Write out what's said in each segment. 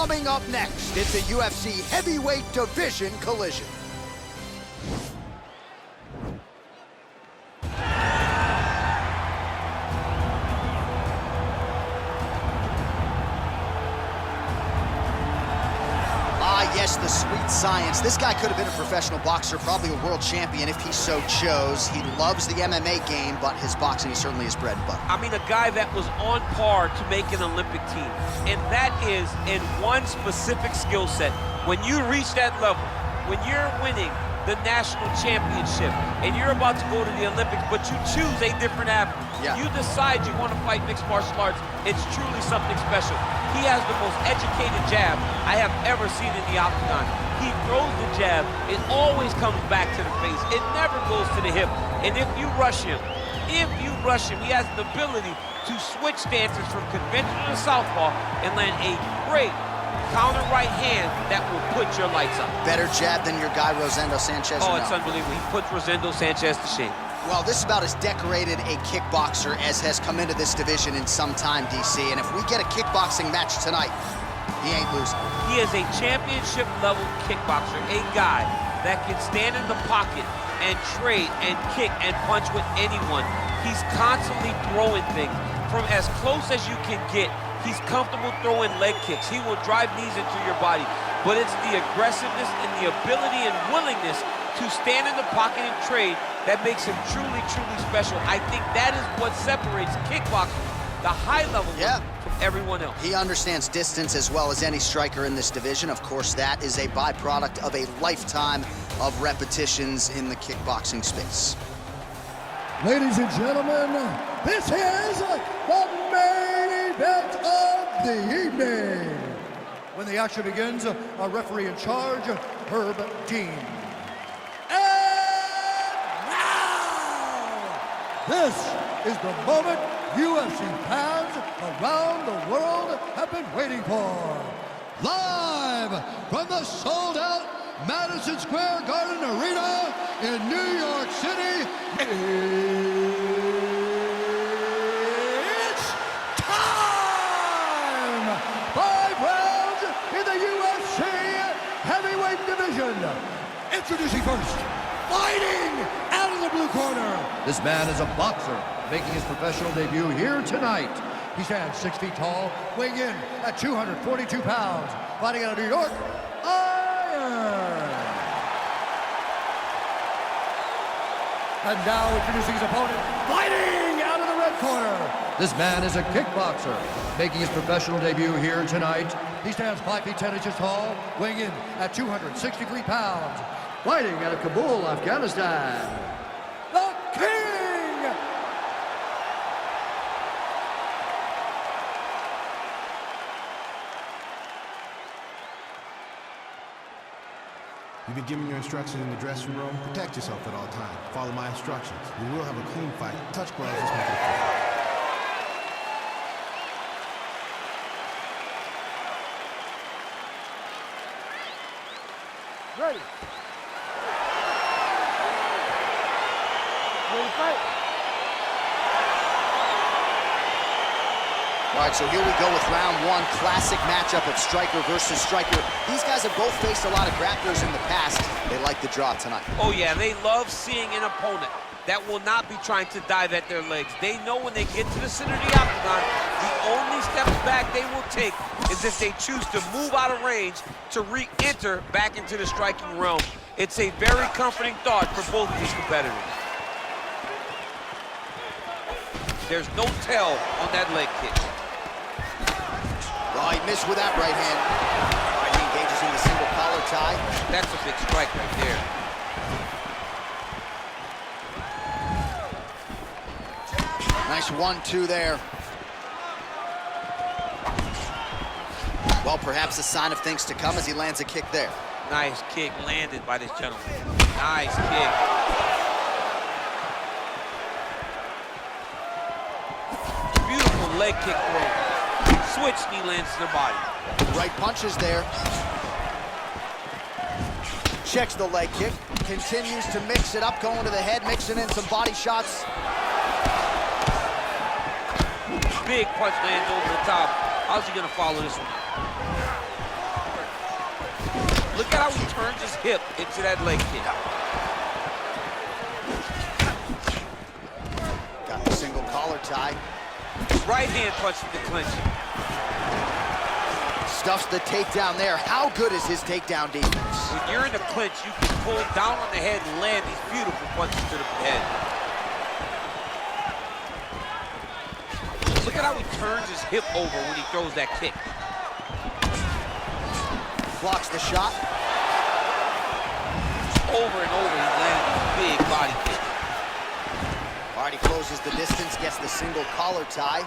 Coming up next, it's a UFC heavyweight division collision. Yes, the sweet science. This guy could have been a professional boxer, probably a world champion if he so chose. He loves the MMA game, but his boxing is certainly his bread and butter. I mean, a guy that was on par to make an Olympic team, and that is in one specific skill set. When you reach that level, when you're winning the national championship, and you're about to go to the Olympics, but you choose a different avenue. Yeah. You decide you want to fight mixed martial arts. It's truly something special. He has the most educated jab I have ever seen in the octagon. He throws the jab, it always comes back to the face. It never goes to the hip. And if you rush him, he has the ability to switch stances from conventional to southpaw and land a great counter right hand that will put your lights up. Better jab than your guy, Rosendo Sanchez? Oh, it's unbelievable. He puts Rosendo Sanchez to shame. Well, this is about as decorated a kickboxer as has come into this division in some time, DC. And if we get a kickboxing match tonight, he ain't losing. He is a championship-level kickboxer, a guy that can stand in the pocket and trade and kick and punch with anyone. He's constantly throwing things from as close as you can get. He's comfortable throwing leg kicks. He will drive knees into your body. But it's the aggressiveness and the ability and willingness to stand in the pocket and trade that makes him truly, truly special. I think that is what separates kickboxing, the high level from everyone else. He understands distance as well as any striker in this division. Of course, that is a byproduct of a lifetime of repetitions in the kickboxing space. Ladies and gentlemen, this is the main event of the evening. When the action begins, our referee in charge, Herb Dean. And now, this is the moment UFC fans around the world have been waiting for. Live from the sold-out Madison Square Garden Arena in New York City, it's time! 5 rounds in the UFC heavyweight division. Introducing first, fighting out of the blue corner. This man is a boxer, making his professional debut here tonight. He stands 6 feet tall, weighing in at 242 pounds, fighting out of New York, Iron. And now introducing his opponent, fighting out of the red corner. This man is a kickboxer, making his professional debut here tonight. He stands 5 feet 10 inches tall, weighing in at 263 pounds, fighting out of Kabul, Afghanistan, the King! You've been given your instructions in the dressing room. Protect yourself at all times. Follow my instructions. We will have a clean fight. Touch gloves. Let's make it fair. Ready. Ready to fight. All right, so here we go with round one, classic matchup of striker versus striker. These guys have both faced a lot of grapplers in the past. They like the draw tonight. Oh yeah, they love seeing an opponent that will not be trying to dive at their legs. They know when they get to the center of the octagon, the only steps back they will take is if they choose to move out of range to re-enter back into the striking realm. It's a very comforting thought for both of these competitors. There's no tell on that leg kick. Oh, he missed with that right hand. All right, he engages in the single collar tie. That's a big strike right there. Nice 1-2 there. Well, perhaps a sign of things to come as he lands a kick there. Nice kick landed by this gentleman. Nice kick. Beautiful leg kick throw. Switch knee lands to the body. Right punches there. Checks the leg kick. Continues to mix it up, going to the head, mixing in some body shots. Big punch lands over the top. How's he gonna follow this one? Look at how he turns his hip into that leg kick. Got the single collar tie. Right hand punch to the clinch. Stuffs the takedown there. How good is his takedown defense? When you're in the clinch, you can pull down on the head and land these beautiful punches to the head. Look at how he turns his hip over when he throws that kick. Blocks the shot. Over and over, he's landing these big body kicks. All right, he closes the distance, gets the single collar tie.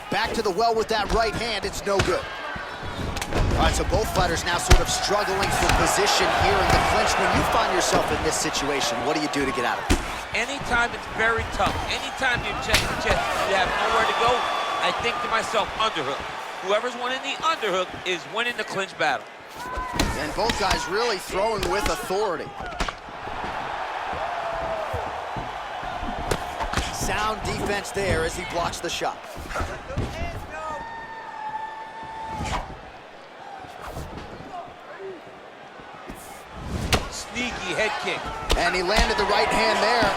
Back to the well with that right hand, it's no good. All right, so both fighters now sort of struggling for position here in the clinch. When you find yourself in this situation, what do you do to get out of it? Anytime it's very tough, anytime you're chest to chest, you have nowhere to go, I think to myself, underhook. Whoever's winning the underhook is winning the clinch battle. And both guys really throwing with authority. Sound defense there as he blocks the shot. Sneaky head kick. And he landed the right hand there.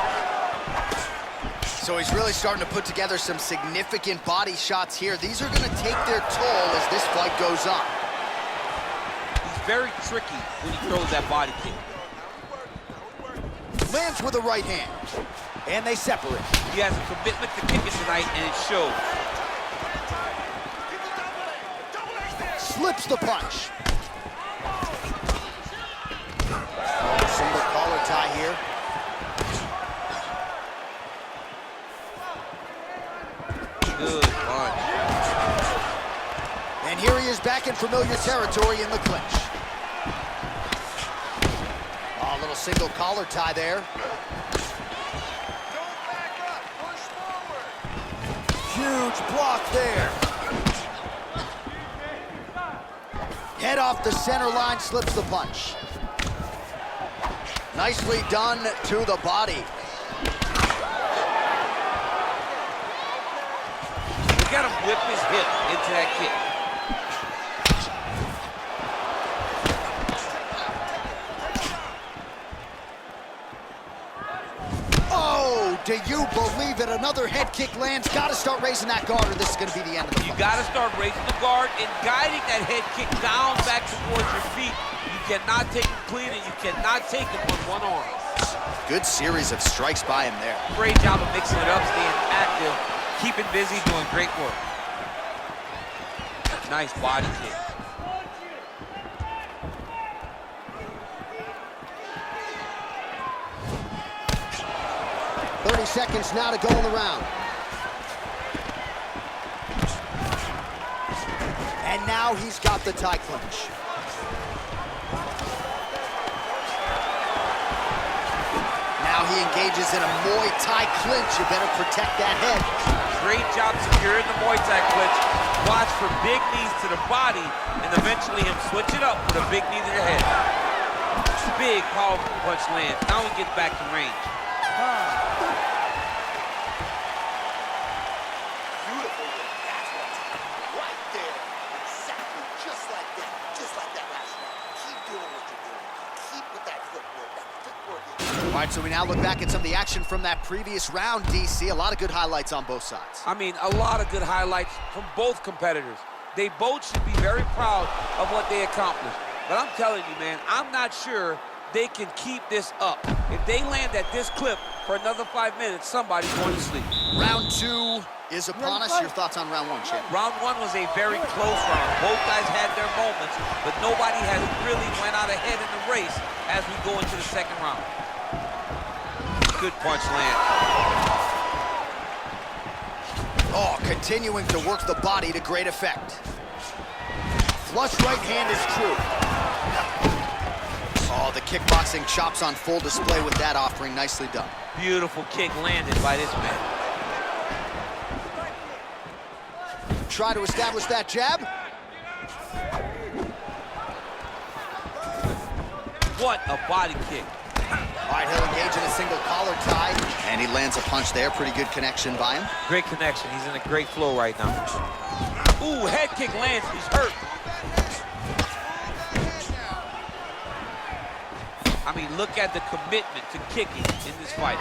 So he's really starting to put together some significant body shots here. These are going to take their toll as this fight goes on. He's very tricky when he throws that body kick. Lands with a right hand. And they separate. He has a commitment to kicking tonight, and it shows. Slips the punch. Single collar tie here. Good punch. And here he is back in familiar territory in the clinch. Oh, a little single collar tie there. Huge block there. Head off the center line, slips the punch. Nicely done to the body. Look at him whip his hip into that kick. Oh, do you believe it? Another head kick lands. Got to start raising that guard or this is going to be the end of the fight. You got to start raising the guard and guiding that head kick down back towards your feet. You cannot take him clean and you cannot take him with one arm. Good series of strikes by him there. Great job of mixing it up, staying active, keeping busy, doing great work. Nice body kick. Seconds now to go in the round. And now he's got the tie clinch. Now he engages in a Muay Thai clinch. You better protect that head. Great job securing the Muay Thai clinch. Watch for big knees to the body and eventually him switch it up with a big knee to the head. Big, powerful punch lands. Now he gets back to range. All right, so we now look back at some of the action from that previous round, DC. A lot of good highlights on both sides. I mean, a lot of good highlights from both competitors. They both should be very proud of what they accomplished. But I'm telling you, man, I'm not sure they can keep this up. If they land at this clip for another 5 minutes, somebody's going to sleep. Round two is upon us. Your thoughts on round one, Champ? Round one was a very close round. Both guys had their moments, but nobody has really went out ahead in the race as we go into the second round. Good punch land. Oh, continuing to work the body to great effect. Flush right hand is true. Oh, the kickboxing chops on full display with that offering. Nicely done. Beautiful kick landed by this man. Try to establish that jab. What a body kick. All right, he'll engage in a single collar tie, and he lands a punch there. Pretty good connection by him. Great connection. He's in a great flow right now. Ooh, head kick lands. He's hurt. I mean, look at the commitment to kicking in this fight.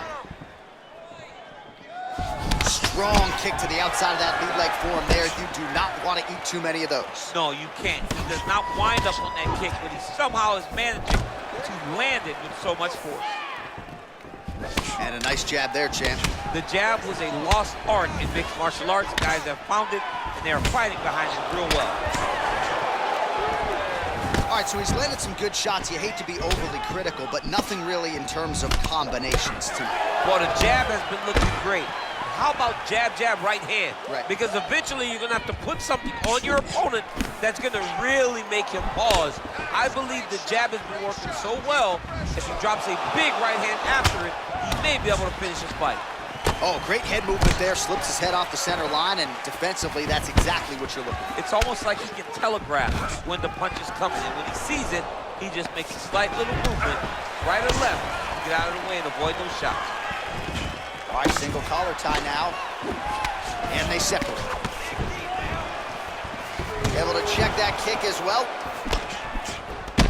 Strong kick to the outside of that lead leg form there. You do not want to eat too many of those. No, you can't. He does not wind up on that kick, but he somehow is managing to land it with so much force. And a nice jab there, champ. The jab was a lost art in mixed martial arts. Guys have found it, and they are fighting behind it real well. All right, so he's landed some good shots. You hate to be overly critical, but nothing really in terms of combinations tonight. Well, the jab has been looking great. How about jab, jab, right hand? Right. Because eventually you're gonna have to put something on your opponent that's gonna really make him pause. I believe the jab has been working so well, if he drops a big right hand after it, he may be able to finish his fight. Oh, great head movement there. Slips his head off the center line, and defensively, that's exactly what you're looking for. It's almost like he can telegraph when the punch is coming in. When he sees it, he just makes a slight little movement, right or left, to get out of the way and avoid those shots. All right, single collar tie now, and they separate. Able to check that kick as well.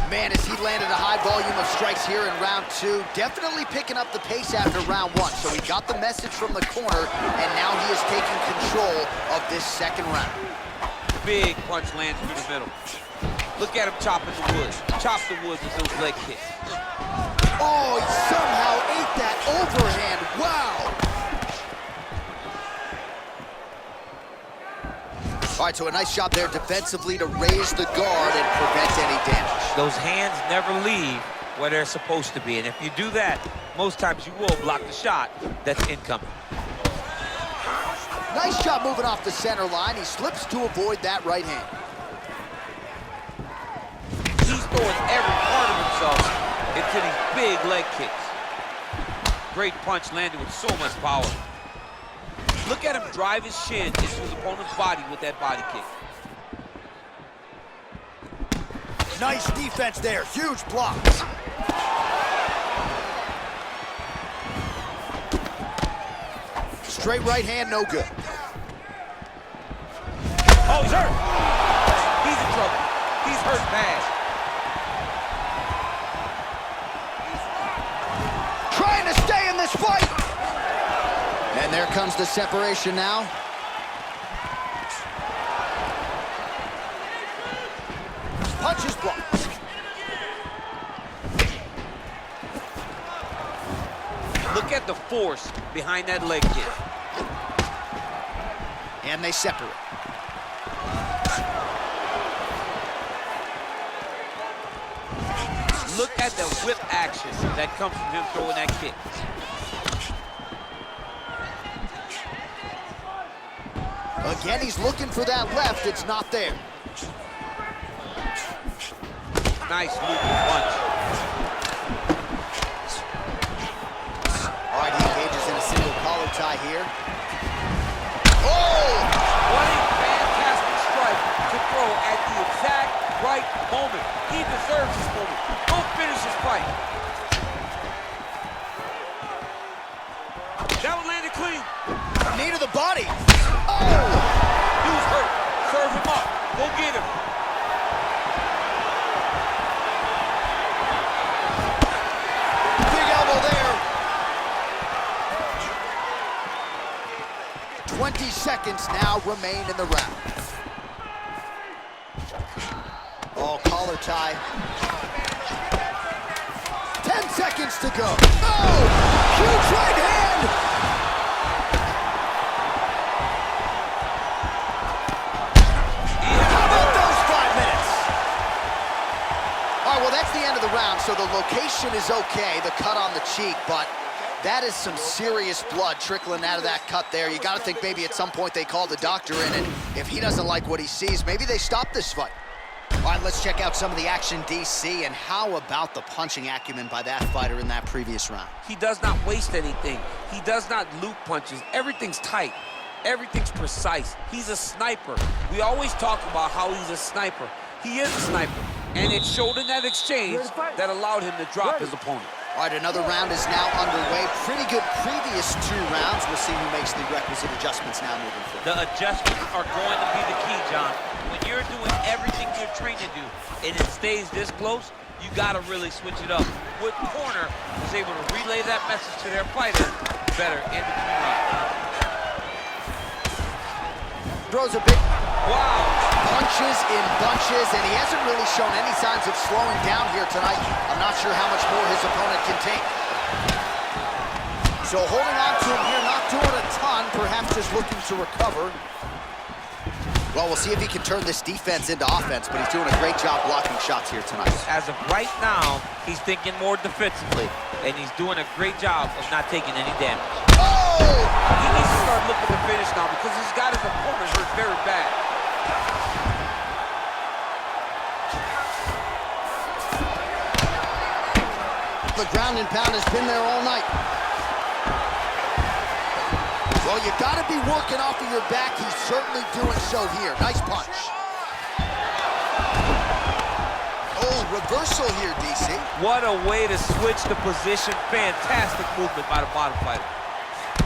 Man, as he landed a high volume of strikes here in round two, definitely picking up the pace after round one. So he got the message from the corner, and now he is taking control of this second round. Big punch lands through the middle. Look at him chopping the wood. Chop the wood with those leg kicks. Oh, he somehow ate that overhand. Wow. All right, so a nice job there defensively to raise the guard and prevent any damage. Those hands never leave where they're supposed to be, and if you do that, most times you will block the shot that's incoming. Nice job moving off the center line. He slips to avoid that right hand. He's throwing every part of himself into these big leg kicks. Great punch landed with so much power. Look at him drive his shin into his opponent's body with that body kick. Nice defense there, huge blocks. Straight right hand, no good. Oh, he's hurt. He's in trouble. He's hurt bad. Trying to stay in this fight. And there comes the separation now. Punches blocked. Look at the force behind that leg kick. And they separate. Look at the whip action that comes from him throwing that kick. Again, he's looking for that left. It's not there. Nice looping punch. All right, he engages in a single collar tie here. Oh! What a fantastic strike to throw at the exact right moment. He deserves this moment. Go finish his fight. That one landed clean. Knee to the body. Oh! Dude's hurt. Serve him up. Go get him. Big elbow there. 20 seconds now remain in the round. Oh, collar tie. 10 seconds to go. Oh! Huge right hand! Round, so the location is okay, the cut on the cheek, but that is some serious blood trickling out of that cut there. You got to think maybe at some point they call the doctor in, and if he doesn't like what he sees, maybe they stop this fight. All right, let's check out some of the action, DC, and how about the punching acumen by that fighter in that previous round? He does not waste anything. He does not loop punches. Everything's tight. Everything's precise. He's a sniper. We always talk about how he's a sniper. He is a sniper. And it showed in that exchange that allowed him to drop his opponent. All right, another round is now underway. Pretty good previous 2 rounds. We'll see who makes the requisite adjustments now moving forward. The adjustments are going to be the key, John. When you're doing everything you're trained to do and it stays this close, you got to really switch it up. What corner is able to relay that message to their fighter better in between rounds? Throws a big... Wow. Punches in bunches, and he hasn't really shown any signs of slowing down here tonight. I'm not sure how much more his opponent can take. So holding on to him here, not doing a ton, perhaps just looking to recover. Well, we'll see if he can turn this defense into offense, but he's doing a great job blocking shots here tonight. As of right now, he's thinking more defensively, and he's doing a great job of not taking any damage. Oh! He needs to start looking to finish now because he's got his opponent hurt very bad. The ground and pound has been there all night. Well, you got to be working off of your back. He's certainly doing so here. Nice punch. Oh, reversal here, DC. What a way to switch the position. Fantastic movement by the bottom fighter.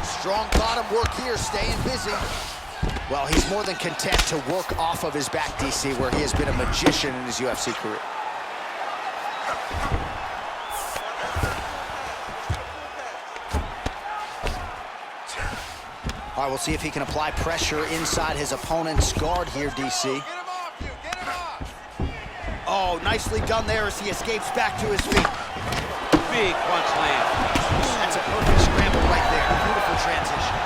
Strong bottom work here, staying busy. Well, he's more than content to work off of his back, DC, where he has been a magician in his UFC career. All right, we'll see if he can apply pressure inside his opponent's guard here, DC. Oh, nicely done there as he escapes back to his feet. Big punch land. That's a perfect scramble right there. Beautiful transition.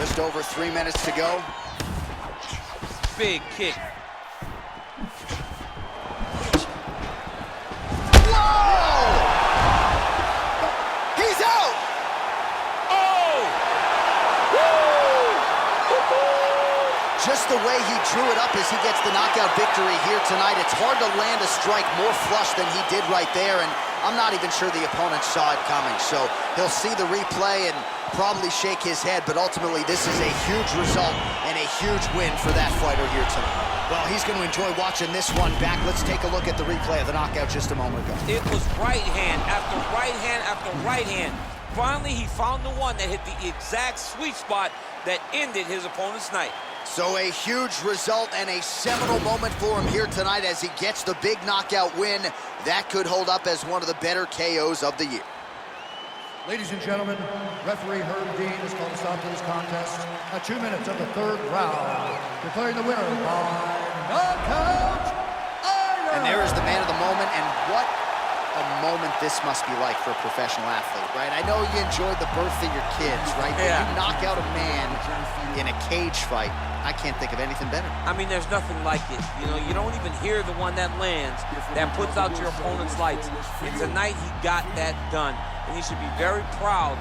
Just over 3 minutes to go. Big kick. Just the way he drew it up as he gets the knockout victory here tonight. It's hard to land a strike more flush than he did right there, and I'm not even sure the opponent saw it coming. So he'll see the replay and probably shake his head, but ultimately this is a huge result and a huge win for that fighter here tonight. Well, he's going to enjoy watching this one back. Let's take a look at the replay of the knockout just a moment ago. It was right hand after right hand after right hand. Finally, he found the one that hit the exact sweet spot that ended his opponent's night. So a huge result and a seminal moment for him here tonight as he gets the big knockout win. That could hold up as one of the better KOs of the year. Ladies and gentlemen, referee Herb Dean has called a stop to this contest at 2 minutes of the 3rd round, declaring the winner by knockout. And there is the man of the moment, and what a moment this must be like for a professional athlete, right? I know you enjoyed the birth of your kids, right? Yeah. But you knock out a man in a cage fight. I can't think of anything better. I mean, there's nothing like it. You know, you don't even hear the one that lands, that puts out your opponent's lights. And tonight, he got that done. And he should be very proud